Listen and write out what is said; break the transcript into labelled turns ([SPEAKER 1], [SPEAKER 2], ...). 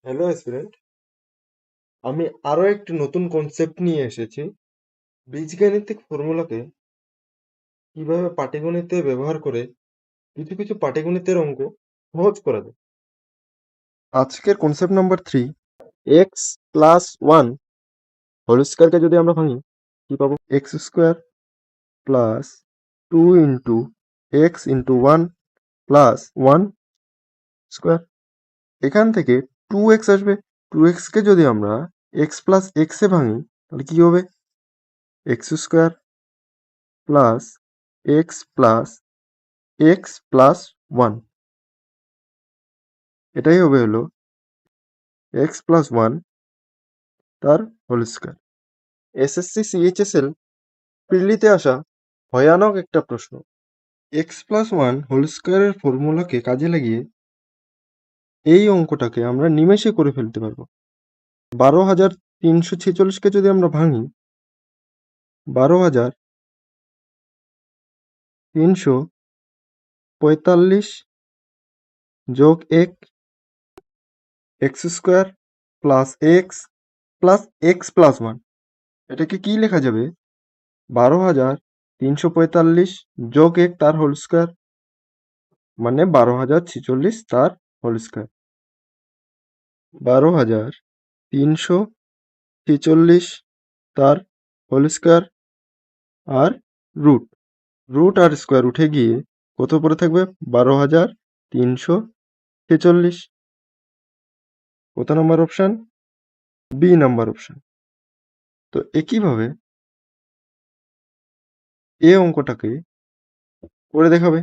[SPEAKER 1] Hello student, আমি আরো একটি নতুন কনসেপ্ট নিয়ে এসেছি। বীজগাণিতিক ফর্মুলাকে কিভাবে পাটিগণিতে ব্যবহার করে কিছু কিছু পাটিগণিতের অঙ্ক সহজ করা যায়। আজকের concept number 3, x plus one whole স্কোয়ারকে যদি আমরা ভাঙি কি পাবো? X square plus 2 into x into one plus one square. এখান থেকে 2x আসবে। 2x কে যদি আমরা এক্স প্লাস এক্সে ভাঙি তাহলে কি হবে? X square plus x plus x plus one, এটাই হবে হলো এক্স প্লাস ওয়ান তার হোল স্কোয়ার। এসএসসি সিএইচএসএল প্রিলিতে আসা ভয়ানক একটা প্রশ্ন। এক্স প্লাস ওয়ান হোল স্কোয়ারের ফর্মুলাকে কাজে লাগিয়ে এই অঙ্কটাকে আমরা নিমেষে করে ফেলতে পারবো। 12,346কে যদি আমরা ভাঙি, 12,345 যোগ x square plus x plus one, এটাকে কি লেখা যাবে? 12,345 যোগ এক তার হোল স্কোয়ার, মানে 12,046 তার হোল স্কোয়ার। 12,346 তার হোল স্কোয়ার আর রুট রুট আর স্কোয়ার উঠে গিয়ে কত পড়ে থাকবে? 12,346। কত number option? B number option. তো একইভাবে এ অঙ্কটাকে করে দেখাবে।